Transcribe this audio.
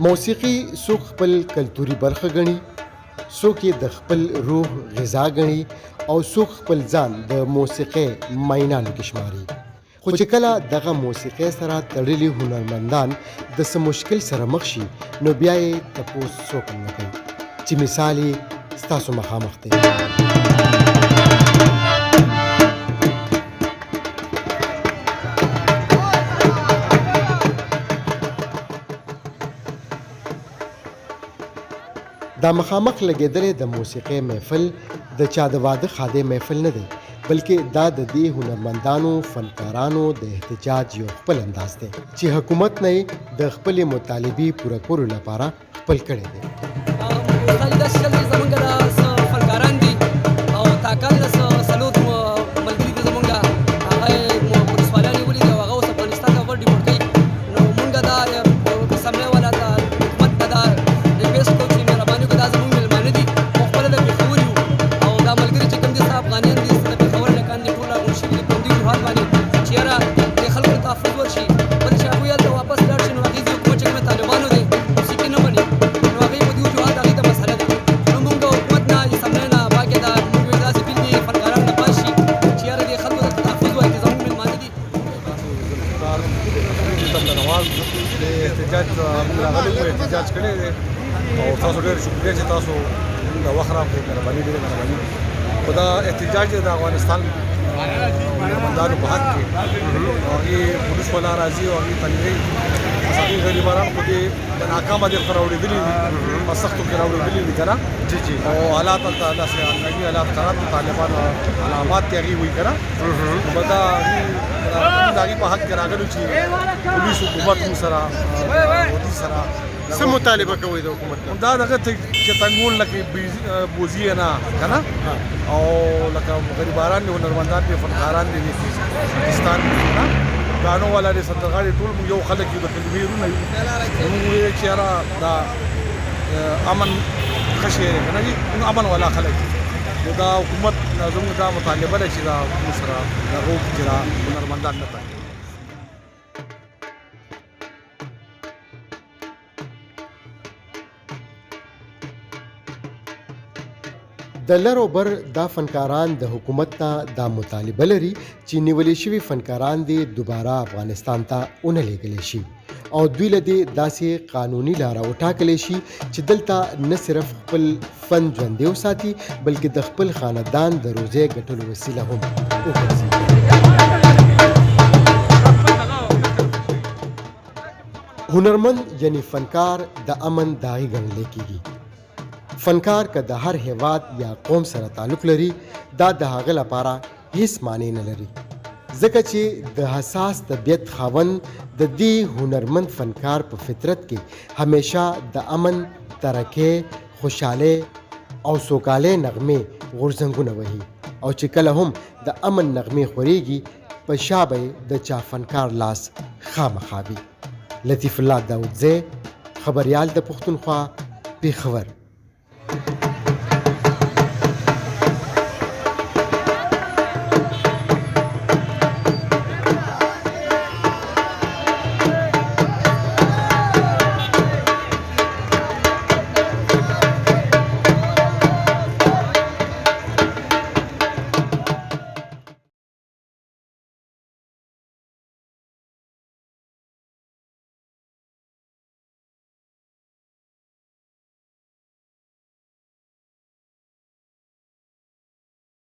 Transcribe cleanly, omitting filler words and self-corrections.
موسیقي څوک خپل کلتوري برخه ګڼي، څوک یې د خپل روح غذا ګڼي او څوک خپل ځان د موسیقۍ مینانو کې شماري. خو چې کله دغه موسیقۍ سره تړلي هنرمندان د څه مشکل سره مخ شي نو بیا یې تپوس څوک هم نه کوي چې مثال یې ستاسو مخامخ دی. دا مخامخ لګېدلې د موسیقۍ محفل د چا د واده خاده محفل نه دی، بلکې دا د دې هنرمندانو فنکارانو د احتجاج یو خپل انداز دی چې حکومت نه یې د خپلې مطالبې پوره کولو لپاره خپل کړی دی. فنکاران دي او تاکل سلوت ملګري دي زمونږ هغه پولیس والان یې ولیدي او هغه اوس افغانستان ته ور ډیپورټ کوي. نو مونږ دا سمې والا ته حکومت ته دا ریکویسټ کوو چې مهرباني وکړئ دا زمونږ مېلمانه دي او خپله د پېښور یو او دا ملګري چې کوم دي ستا افغانیان دي د پېښور لکان دي ټول راغونډ شوي دي په همدې جوهات باندې چې یاره دې خلکو ته تحفظ ورشي بلې چې هغوی هلته واپس لاړ شي نو هغې دې حکومت چې کوم طالبانو دی موسیقي نه مني نو هغې په دې جوهات هغې ته مسله ده. نو مونږ حکومت نه اسمبلۍ نه باقي دا مونږ وایي داسې بېل دي فنکاران نه پاس شي چې یاره دې خلکو ته تحفظ وایي چې زموږ مېلمانه دي. احتجاج راغلی وو، احتجاج کړی دی او تاسو ډېر شکریه چې تاسو د وخت راکړئ. مهرباني ډېره مهرباني. خو دا احتجاج دی د افغانستان هنرمندانو په حق کې هغې پولیس والا راځي او هغې تنګوي. بس هغې غریبانان خو دې د ناکامه دې ورته راوړېدلي دي، په سختو کې راوړېدلي دي که نه او حالات هلته داسې هنګامي حالات خراب دي. طالبانو علامات دي هغې وایي که نه نو دا د هغې په حق کې راغلو چې پولیس حکومت موږ سره ودي سره څه مطالبه کوئ د حکومت نه؟ دا دغه چې تنګول لکه بوزي نه که نه او لکه غریباران دي، هنرمندان دي، فنکاران دي، پاکستان دي که نه ګانو والا دي، سندرغاړي ټول موږ یو خلک یو د کلمې وروڼه یو. موږ وایو چې یاره دا امن ښه شی دی که نه موږ امن والا خلک دي. نو دا حکومت زموږ دا مطالبه ده چې دا موږ سره دغه وکړي چې دا هنرمندان نه تنګوي. د لر او بر دا فنکاران د حکومت ته دا مطالبه لري چې نیولې شوي فنکاران دې دوباره افغانستان ته ونه لیږلی شي او دوی له دې داسې قانوني لاره وټاکلی شي چې دلته نه صرف خپل فن ژوندی وساتي بلکې د خپل خاندان د روزۍ ګټلو وسیله هم وګرځي. هنرمند یعنی فنکار د امن داعی ګڼلی کېږي. فنکار که د هر هیواد یا قوم سره تعلق لري دا د هغه لپاره هیڅ معنی نه لري ځکه چې د حساس طبیعت خاوند د دې هنرمند فنکار په فطرت کې همیشه د امن، ترقۍ، خوشحالۍ او سوکالۍ نغمې غورځنګونه وهي او چې کله هم د امن نغمې خورېږي په شا به د چا فنکار لاس خامخا وي. لطیف الله داودزی، خبریال د پښتونخوا، پېښور.